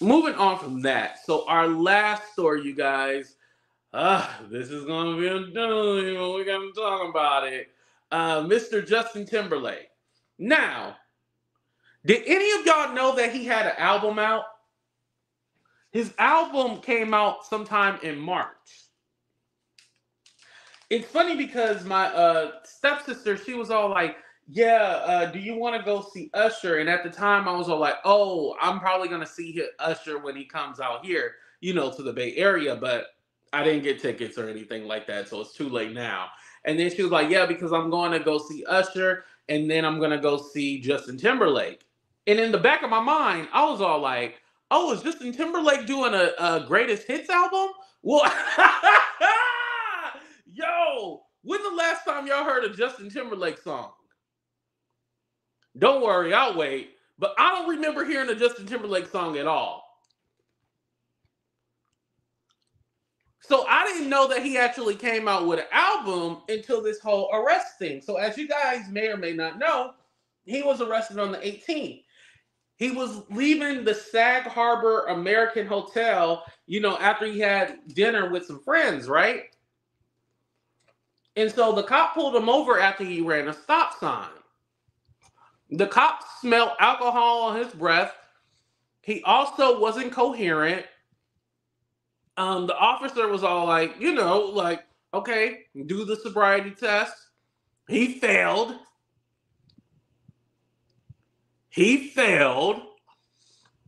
moving on from that. So our last story, you guys. This is gonna be a doozy when we gotta talk about it. Mr. Justin Timberlake. Now, did any of y'all know that he had an album out? His album came out sometime in March. It's funny because my stepsister, she was all like, "Yeah, do you want to go see Usher?" And at the time, I was all like, "Oh, I'm probably gonna see Usher when he comes out here, to the Bay Area." But I didn't get tickets or anything like that, so it's too late now. And then she was like, "Yeah, because I'm going to go see Usher, and then I'm gonna go see Justin Timberlake." And in the back of my mind, I was all like, "Oh, is Justin Timberlake doing a greatest hits album?" Well, yo, when the last time y'all heard a Justin Timberlake song? Don't worry, I'll wait. But I don't remember hearing a Justin Timberlake song at all. So I didn't know that he actually came out with an album until this whole arrest thing. So as you guys may or may not know, he was arrested on the 18th. He was leaving the Sag Harbor American Hotel, after he had dinner with some friends, right? And so the cop pulled him over after he ran a stop sign. The cop smelled alcohol on his breath. He also wasn't coherent. The officer was all like, okay, do the sobriety test. He failed.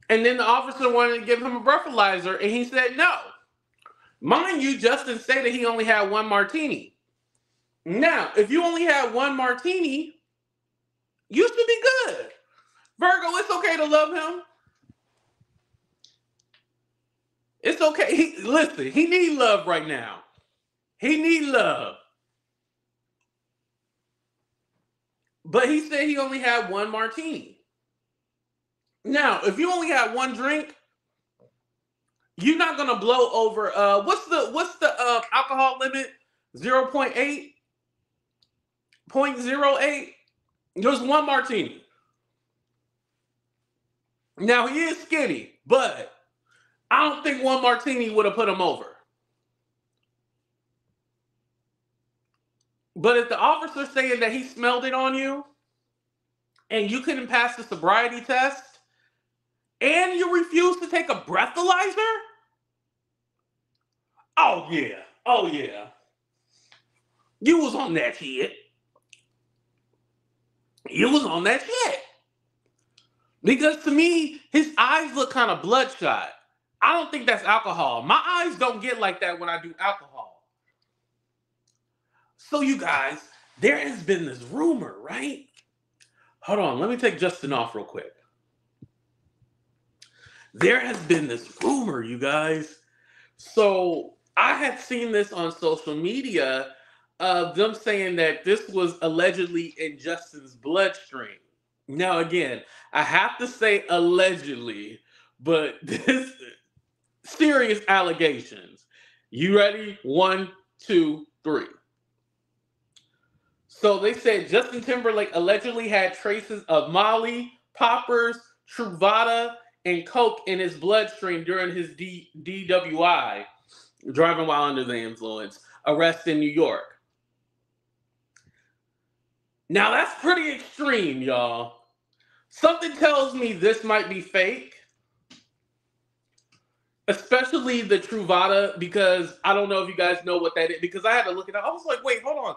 And then the officer wanted to give him a breathalyzer, and he said no. Mind you, Justin stated he only had one martini. Now, if you only had one martini, you should be good. Virgo, it's okay to love him. It's okay. Listen, he need love right now. He need love. But he said he only had one martini. Now, if you only had one drink, you're not gonna blow over. What's the alcohol limit? 0.8, 0.08. Just one martini. Now he is skinny, but I don't think one martini would have put him over. But if the officer's saying that he smelled it on you and you couldn't pass the sobriety test and you refuse to take a breathalyzer, oh yeah. You was on that shit. You was on that shit. Because to me, his eyes look kind of bloodshot. I don't think that's alcohol. My eyes don't get like that when I do alcohol. So you guys, there has been this rumor, right? Hold on, let me take Justin off real quick. There has been this rumor, you guys. So I had seen this on social media of them saying that this was allegedly in Justin's bloodstream. Now, again, I have to say allegedly, but this serious allegations. You ready? 1, 2, 3. So they said Justin Timberlake allegedly had traces of Molly, poppers, Truvada, and coke in his bloodstream during his DWI, driving while under the influence, arrest in New York. Now that's pretty extreme, y'all. Something tells me this might be fake. Especially the Truvada, because I don't know if you guys know what that is. Because I had to look it up. I was like, wait, hold on.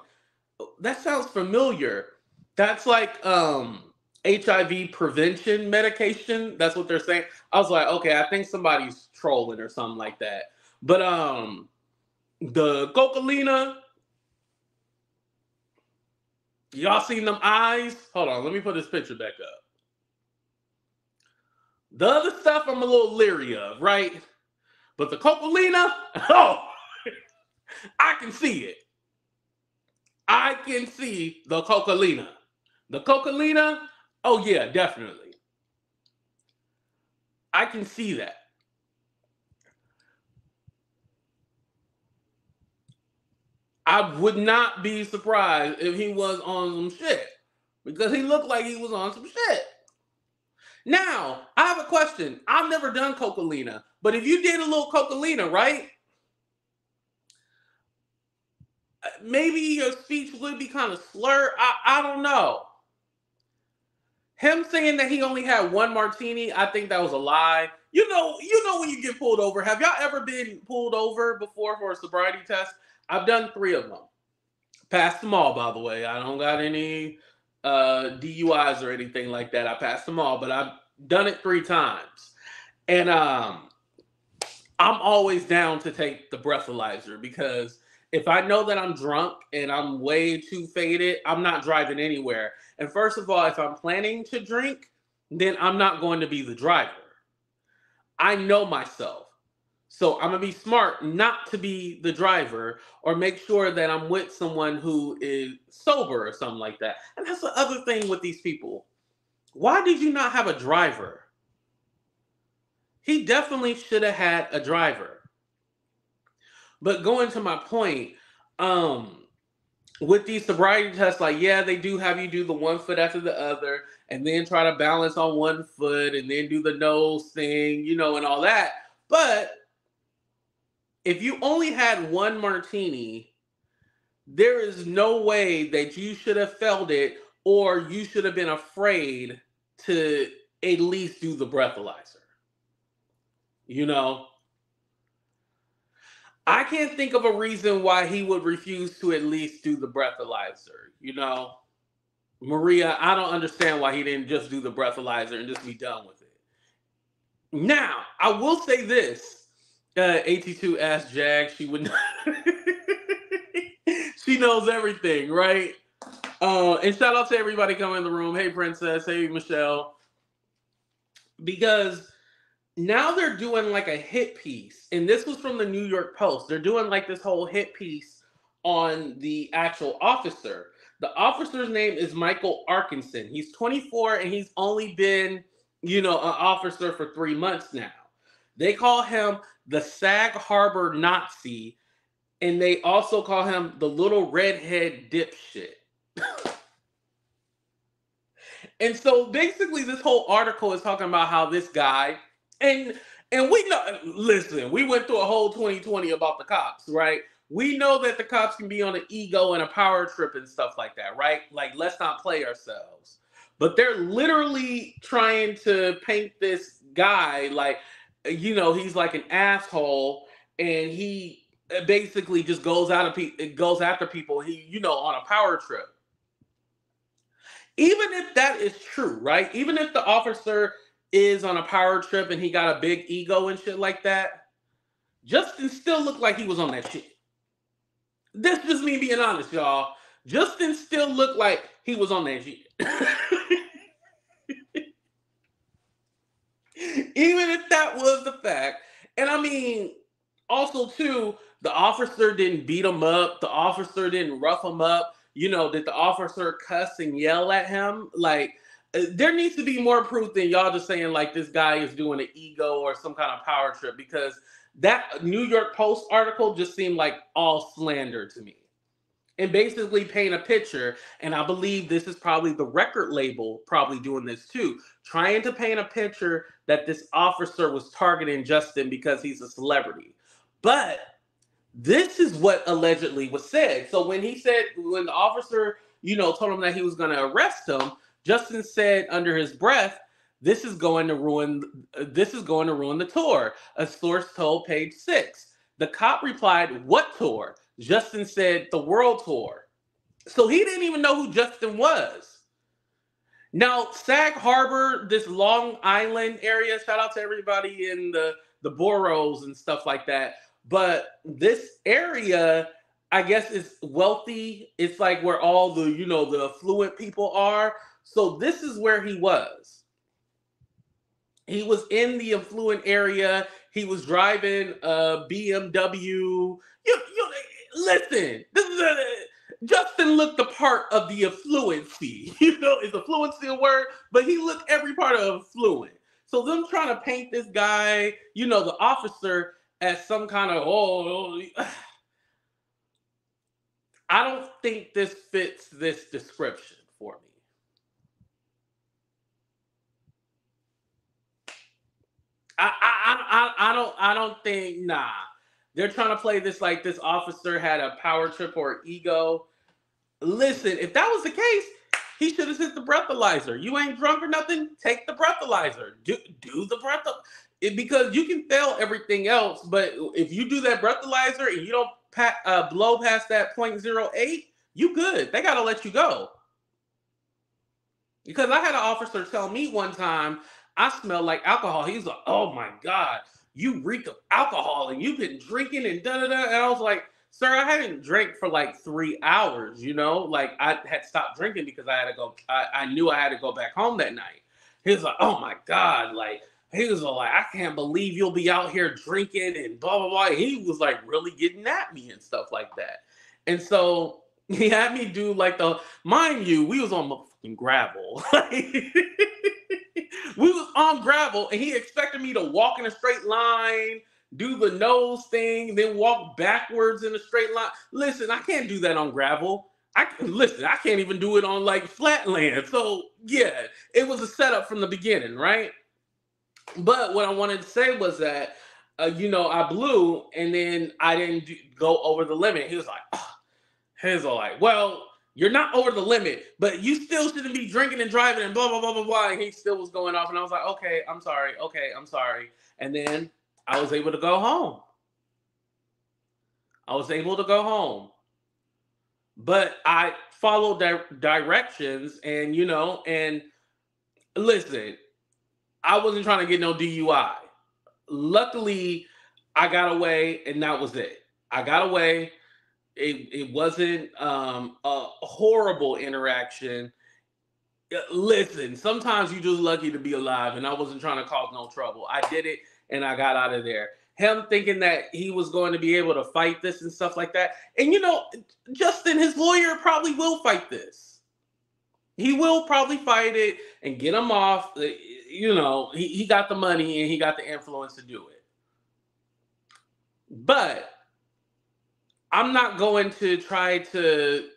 That sounds familiar. That's like HIV prevention medication. That's what they're saying. I was like, okay, I think somebody's trolling or something like that. But the Cocalina, y'all seen them eyes? Hold on, let me put this picture back up. The other stuff I'm a little leery of, right? But the Cocalina, oh, I can see it. I can see the Cocalina. The Cocalina, oh yeah, definitely. I can see that. I would not be surprised if he was on some shit. Because he looked like he was on some shit. Now, I have a question. I've never done Cocalina, but if you did a little Cocalina, right? Maybe your speech would be kind of slurred. I don't know. Him saying that he only had one martini, I think that was a lie. You know when you get pulled over. Have y'all ever been pulled over before for a sobriety test? I've done 3 of them. Passed them all, by the way. I don't got any DUIs or anything like that. I passed them all, but I've done it 3 times. And I'm always down to take the breathalyzer because if I know that I'm drunk and I'm way too faded, I'm not driving anywhere. And first of all, if I'm planning to drink, then I'm not going to be the driver. I know myself. So I'm going to be smart not to be the driver or make sure that I'm with someone who is sober or something like that. And that's the other thing with these people. Why did you not have a driver? He definitely should have had a driver. But going to my point, with these sobriety tests, like, yeah, they do have you do the one foot after the other and then try to balance on one foot and then do the nose thing, and all that. But if you only had one martini, there is no way that you should have felt it or you should have been afraid to at least do the breathalyzer. I can't think of a reason why he would refuse to at least do the breathalyzer. Maria, I don't understand why he didn't just do the breathalyzer and just be done with it. Now, I will say this. AT2 asked Jag, she would not. She knows everything, right? And shout out to everybody coming in the room. Hey, Princess. Hey, Michelle. Because now they're doing like a hit piece. And this was from the New York Post. They're doing like this whole hit piece on the actual officer. The officer's name is Michael Arkinson. He's 24 and he's only been, an officer for 3 months now. They call him the Sag Harbor Nazi, and they also call him the little redhead dipshit. And so basically this whole article is talking about how this guy, and we know, listen, we went through a whole 2020 about the cops, right? We know that the cops can be on an ego and a power trip and stuff like that, right? Like, let's not play ourselves. But they're literally trying to paint this guy like, he's like an asshole, and he basically just goes after people. He, on a power trip. Even if that is true, right? Even if the officer is on a power trip and he got a big ego and shit like that, Justin still looked like he was on that shit. This is just me being honest, y'all. Justin still looked like he was on that shit. Even if that was the fact. And I mean, also too, the officer didn't beat him up. The officer didn't rough him up. Did the officer cuss and yell at him? Like, there needs to be more proof than y'all just saying like this guy is doing an ego or some kind of power trip, because that New York Post article just seemed like all slander to me. And basically paint a picture, and I believe this is probably the record label probably doing this too, trying to paint a picture that this officer was targeting Justin because he's a celebrity. But this is what allegedly was said. So when the officer, told him that he was going to arrest him, Justin said under his breath, this is going to ruin the tour, a source told Page 6. The cop replied, what tour? Justin said, the world tour. So he didn't even know who Justin was. Now, Sag Harbor, this Long Island area, shout out to everybody in the boroughs and stuff like that. But this area, I guess, is wealthy. It's like where all the, the affluent people are. So this is where he was. He was in the affluent area. He was driving a BMW. Listen, Justin looked the part of the affluency. Is affluency a word? But he looked every part of affluent. So them trying to paint this guy, the officer, as some kind of, I don't think this fits this description for me. I don't think, nah. They're trying to play this like this officer had a power trip or ego. Listen, if that was the case, he should have hit the breathalyzer. You ain't drunk or nothing, take the breathalyzer. Do the because you can fail everything else, but if you do that breathalyzer and you don't blow past that .08, you good. They got to let you go. Because I had an officer tell me one time I smelled like alcohol. He was like, "Oh my God, you reek of alcohol and you've been drinking and da da da." And I was like, "Sir, I hadn't drank for like 3 hours, you know? Like I had stopped drinking because I had to go, I knew I had to go back home that night." He was like, "Oh my God," like he was like, "I can't believe you'll be out here drinking and blah blah blah." He was like really getting at me and stuff like that. And so he had me do like mind you, we was on motherfucking gravel. We was on gravel and he expected me to walk in a straight line, do the nose thing, then walk backwards in a straight line. Listen, I can't do that on gravel. I can't even do it on like flat land. So yeah, it was a setup from the beginning, right? But what I wanted to say was that, I blew and then I didn't go over the limit. He was like, oh. He was like, well, you're not over the limit, but you still shouldn't be drinking and driving and blah, blah, blah, blah, blah. And he still was going off. And I was like, okay, I'm sorry. Okay, I'm sorry. And then I was able to go home. But I followed directions and, and listen, I wasn't trying to get no DUI. Luckily, I got away and that was it. I got away. It wasn't a horrible interaction. Listen, sometimes you're just lucky to be alive, and I wasn't trying to cause no trouble. I did it, and I got out of there. Him thinking that he was going to be able to fight this and stuff like that. And, Justin, his lawyer probably will fight this. He will probably fight it and get him off. He got the money, and he got the influence to do it. But I'm not going to try to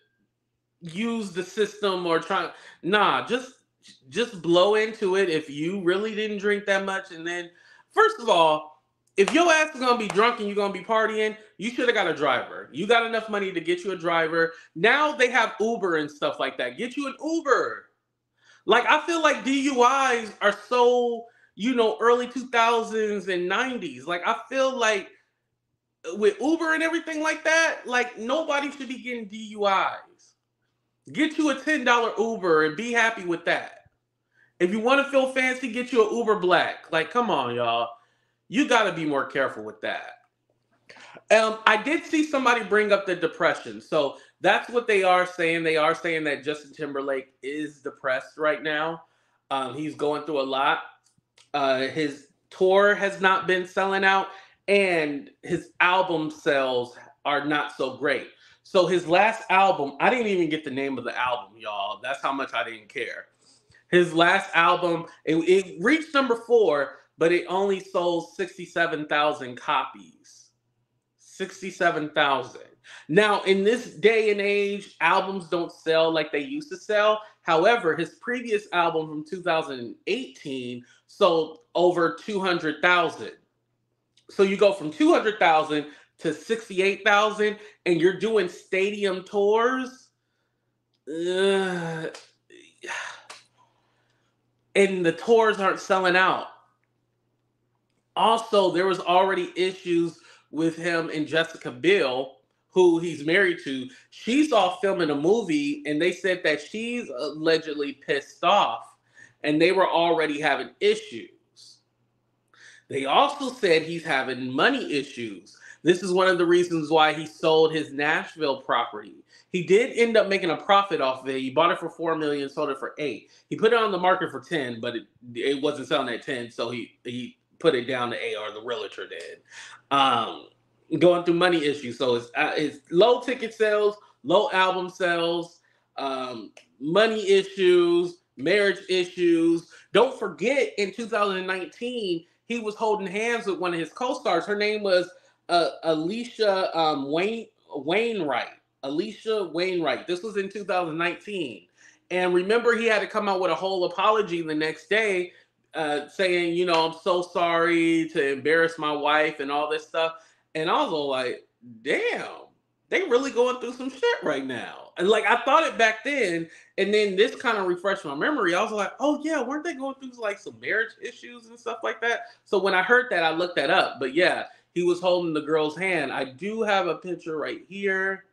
use the system or try. Nah, just blow into it if you really didn't drink that much. And then, first of all, if your ass is gonna be drunk and you're gonna be partying, you should have got a driver. You got enough money to get you a driver. Now they have Uber and stuff like that. Get you an Uber. Like, I feel like DUIs are so, early 2000s and 90s. Like, I feel like with Uber and everything like that, like nobody should be getting DUIs. Get you a $10 Uber and be happy with that. If you want to feel fancy, get you an Uber Black. Like, come on, y'all. You got to be more careful with that. I did see somebody bring up the depression. So that's what they are saying. They are saying that Justin Timberlake is depressed right now. He's going through a lot. His tour has not been selling out, and his album sales are not so great. So his last album, I didn't even get the name of the album, y'all. That's how much I didn't care. His last album, it reached number 4, but it only sold 67,000 copies. 67,000. Now, in this day and age, albums don't sell like they used to sell. However, his previous album from 2018 sold over 200,000. So you go from 200,000 to 68,000, and you're doing stadium tours. And the tours aren't selling out. Also, there was already issues with him and Jessica Biel, who he's married to. She's off filming a movie, and they said that she's allegedly pissed off, and they were already having issues. They also said he's having money issues. This is one of the reasons why he sold his Nashville property. He did end up making a profit off of it. He bought it for $4 million, sold it for $8 million. He put it on the market for $10 million, but it wasn't selling at $10 million, so he put it down to $8 million, or the realtor did. Going through money issues. So it's low ticket sales, low album sales, money issues, marriage issues. Don't forget, in 2019, he was holding hands with one of his co-stars. Her name was Alicia Wainwright. Alicia Wainwright. This was in 2019. And remember, he had to come out with a whole apology the next day saying, I'm so sorry to embarrass my wife and all this stuff. And I was all like, damn, they really going through some shit right now. And like, I thought it back then, and then this kind of refreshed my memory. I was like, oh yeah, weren't they going through like some marriage issues and stuff like that? So when I heard that, I looked that up. But yeah, he was holding the girl's hand. I do have a picture right here.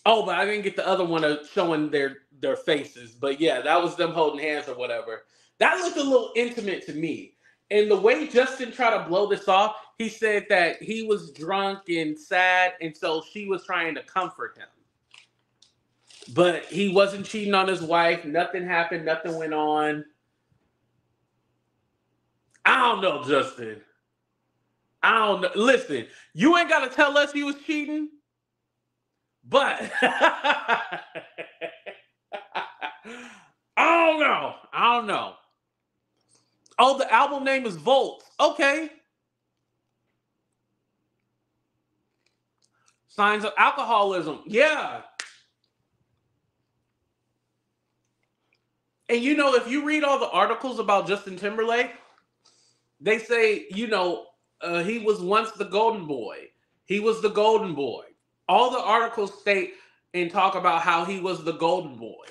Oh, but I didn't get the other one of showing their faces. But yeah, that was them holding hands or whatever. That looked a little intimate to me. And the way Justin tried to blow this off, he said that he was drunk and sad, and so she was trying to comfort him. But he wasn't cheating on his wife. Nothing happened. Nothing went on. I don't know, Justin. I don't know. Listen, you ain't got to tell us he was cheating. But I don't know. I don't know. Oh, the album name is Volts. Okay. Signs of alcoholism. Yeah. And if you read all the articles about Justin Timberlake, they say, he was once the golden boy. He was the golden boy. All the articles state and talk about how he was the golden boy.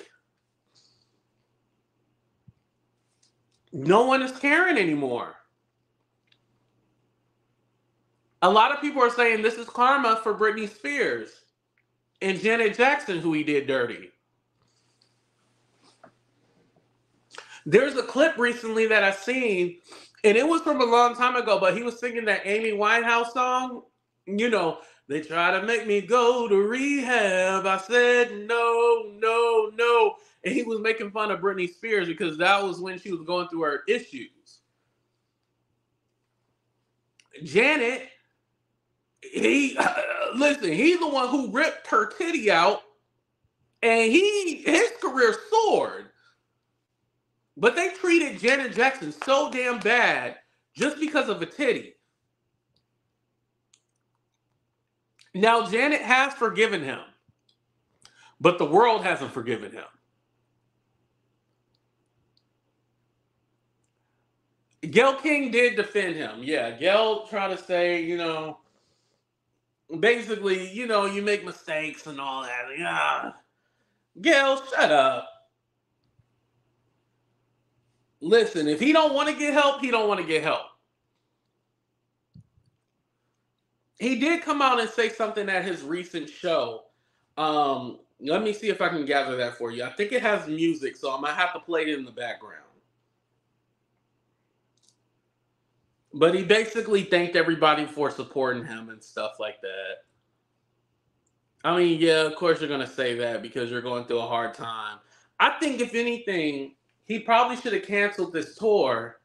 No one is caring anymore. A lot of people are saying this is karma for Britney Spears and Janet Jackson, who he did dirty. There's a clip recently that I seen, and it was from a long time ago, but he was singing that Amy Winehouse song. They try to make me go to rehab. I said, no, no, no. And he was making fun of Britney Spears because that was when she was going through her issues. Janet, listen, he's the one who ripped her titty out, and his career soared. But they treated Janet Jackson so damn bad just because of a titty. Now, Janet has forgiven him, but the world hasn't forgiven him. Gayle King did defend him. Yeah, Gayle tried to say, basically, you make mistakes and all that. Yeah. Gayle, shut up. Listen, if he don't want to get help, he don't want to get help. He did come out and say something at his recent show. Let me see if I can gather that for you. I think it has music, so I might have to play it in the background. But he basically thanked everybody for supporting him and stuff like that. I mean, yeah, of course you're going to say that because you're going through a hard time. I think, if anything, he probably should have canceled this tour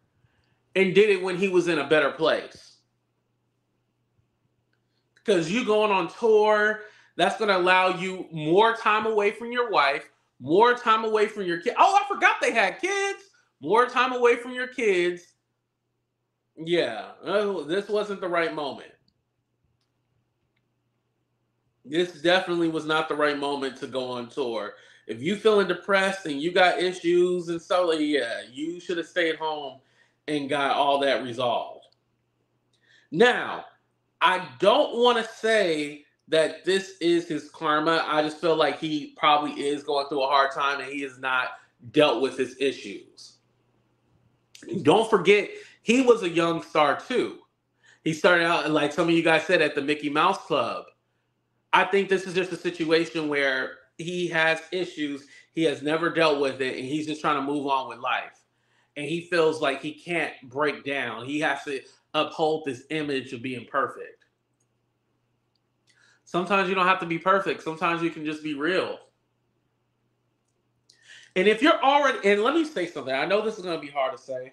and did it when he was in a better place. Because you going on tour, that's going to allow you more time away from your wife, more time away from your kids. Oh, I forgot they had kids. More time away from your kids. Yeah, this wasn't the right moment. This definitely was not the right moment to go on tour. If you feeling depressed and you got issues and stuff, yeah, you should have stayed home and got all that resolved. Now, I don't want to say that this is his karma. I just feel like he probably is going through a hard time and he has not dealt with his issues. Don't forget, he was a young star too. He started out, like some of you guys said, at the Mickey Mouse Club. I think this is just a situation where he has issues. He has never dealt with it, and he's just trying to move on with life. And he feels like he can't break down. He has to uphold this image of being perfect. Sometimes you don't have to be perfect. Sometimes you can just be real. And if you're already, and let me say something. I know this is going to be hard to say.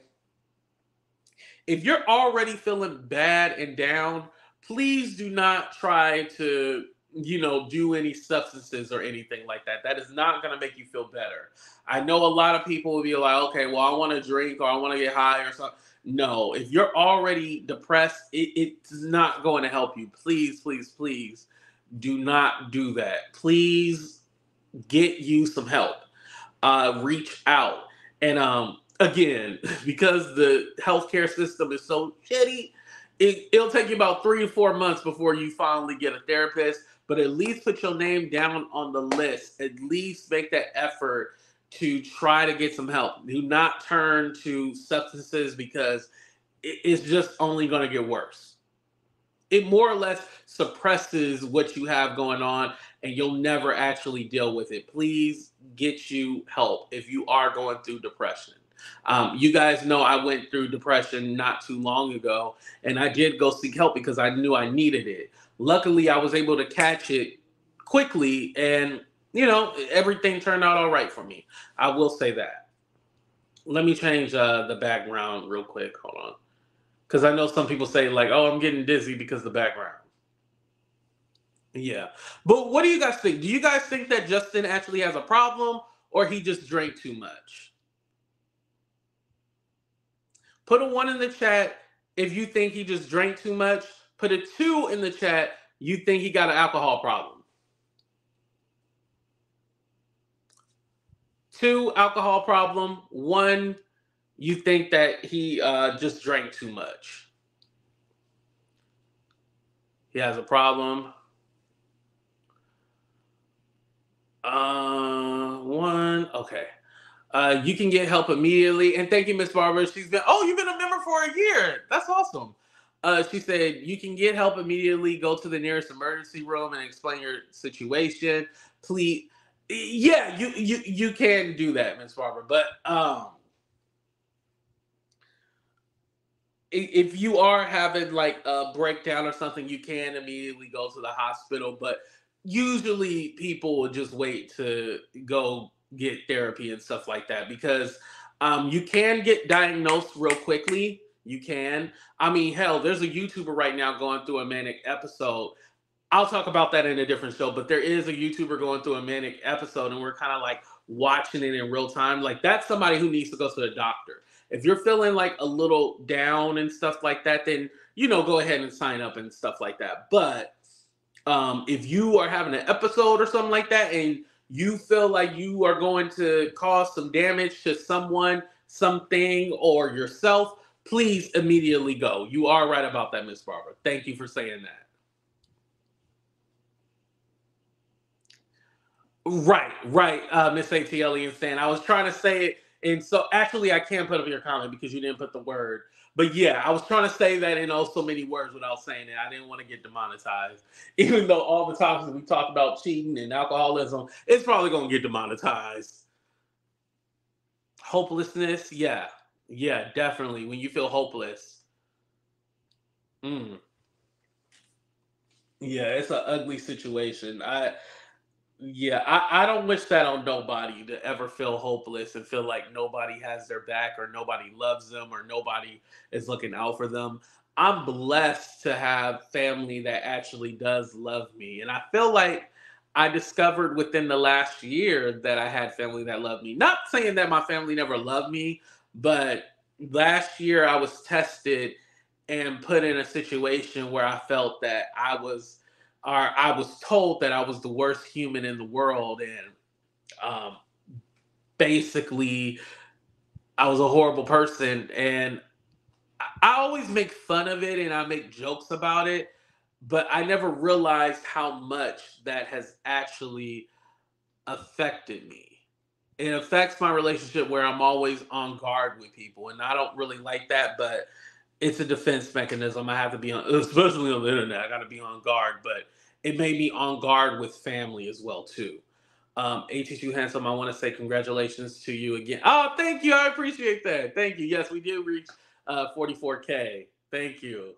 If you're already feeling bad and down, please do not try to, do any substances or anything like that. That is not going to make you feel better. I know a lot of people will be like, okay, well, I want to drink or I want to get high or something. No, if you're already depressed, it's not going to help you. Please, please, please do not do that. Please get you some help. reach out. And again, because the healthcare system is so shitty, it'll take you about 3 to 4 months before you finally get a therapist. But at least put your name down on the list. At least make that effort to try to get some help. Do not turn to substances because it's just only going to get worse. It more or less suppresses what you have going on and you'll never actually deal with it. Please get you help if you are going through depression. You guys know I went through depression not too long ago and I did go seek help because I knew I needed it. Luckily, I was able to catch it quickly and everything turned out all right for me. I will say that. Let me change the background real quick. Hold on. Because I know some people say, like, oh, I'm getting dizzy because of the background. Yeah. But what do you guys think? Do you guys think that Justin actually has a problem or he just drank too much? Put a 1 in the chat if you think he just drank too much. Put a 2 in the chat. You think he got an alcohol problem. 2, alcohol problem. 1, you think that he just drank too much. He has a problem. 1. Okay. You can get help immediately. And thank you, Miss Barbara. You've been a member for a year. That's awesome. She said, you can get help immediately. Go to the nearest emergency room and explain your situation. Please. Yeah, you can do that, Miss Barbara. But if you are having like a breakdown or something, you can immediately go to the hospital. But usually people will just wait to go get therapy and stuff like that because you can get diagnosed real quickly. You can. I mean, hell, there's a YouTuber right now going through a manic episode. I'll talk about that in a different show, but there is a YouTuber going through a manic episode and we're kind of like watching it in real time. Like that's somebody who needs to go to the doctor. If you're feeling like a little down and stuff like that, then, go ahead and sign up and stuff like that. But if you are having an episode or something like that and you feel like you are going to cause some damage to someone, something, or yourself, please immediately go. You are right about that, Miss Barbara. Thank you for saying that. Right, Miss ATL is saying. I was trying to say it, and so actually I can't put up your comment because you didn't put the word. But yeah, I was trying to say that in so many words without saying it. I didn't want to get demonetized. Even though all the topics we talked about cheating and alcoholism, it's probably gonna get demonetized. Hopelessness, yeah. Yeah, definitely. When you feel hopeless. Mm. Yeah, it's an ugly situation. I don't wish that on nobody to ever feel hopeless and feel like nobody has their back or nobody loves them or nobody is looking out for them. I'm blessed to have family that actually does love me. And I feel like I discovered within the last year that I had family that loved me. Not saying that my family never loved me, but last year I was tested and put in a situation where I felt that I was told that I was the worst human in the world, and um, basically, I was a horrible person. And I always make fun of it and I make jokes about it, but I never realized how much that has actually affected me. It affects my relationship where I'm always on guard with people, and I don't really like that, but it's a defense mechanism. I have to be on, especially on the internet. I got to be on guard, but it made me on guard with family as well too. AT2 Handsome, I want to say congratulations to you again. Oh, thank you. I appreciate that. Thank you. Yes, we did reach 44K. Thank you.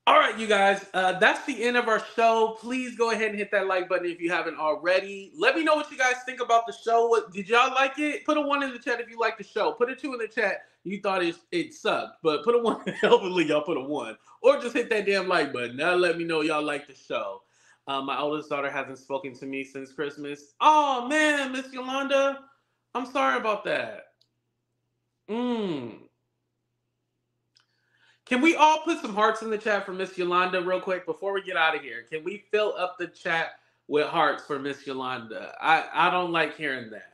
All right, you guys, that's the end of our show. Please go ahead and hit that like button if you haven't already. Let me know what you guys think about the show. Did y'all like it? Put a 1 in the chat if you like the show. Put a 2 in the chat. You thought it sucked, but put a 1. Hopefully, y'all put a 1, or just hit that damn like button. Now let me know y'all like the show. My oldest daughter hasn't spoken to me since Christmas. Oh man, Miss Yolanda, I'm sorry about that. Can we all put some hearts in the chat for Miss Yolanda real quick before we get out of here? Can we fill up the chat with hearts for Miss Yolanda. I don't like hearing that.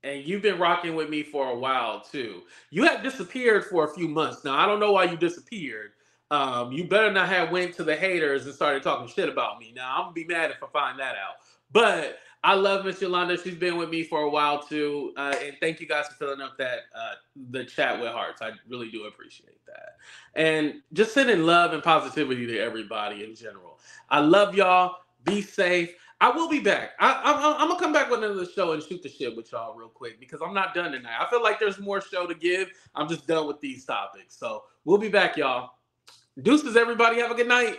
And you've been rocking with me for a while too. You had disappeared for a few months now. I don't know why you disappeared. You better not have went to the haters and started talking shit about me. Now I'm gonna be mad if I find that out. But I love Miss Yolanda. She's been with me for a while too. And thank you guys for filling up that the chat with hearts. I really do appreciate that. And just sending love and positivity to everybody in general. I love y'all. Be safe. I will be back. I'm gonna come back with another show and shoot the shit with y'all real quick because I'm not done tonight. I feel like there's more show to give. I'm just done with these topics. So we'll be back, y'all. Deuces, everybody. Have a good night.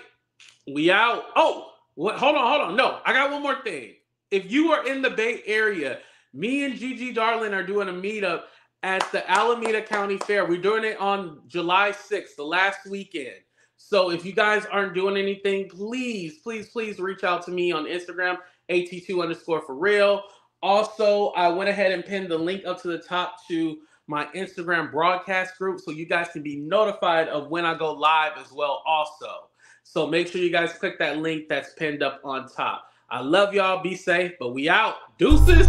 We out. Oh, what? Hold on. No, I got one more thing. If you are in the Bay Area, me and Gigi Darling are doing a meetup at the Alameda County Fair. We're doing it on July 6th, the last weekend. So if you guys aren't doing anything, please reach out to me on Instagram, at2_for real. Also, I went ahead and pinned the link up to the top to my Instagram broadcast group so you guys can be notified of when I go live as well also. So make sure you guys click that link that's pinned up on top. I love y'all. Be safe, but we out. Deuces.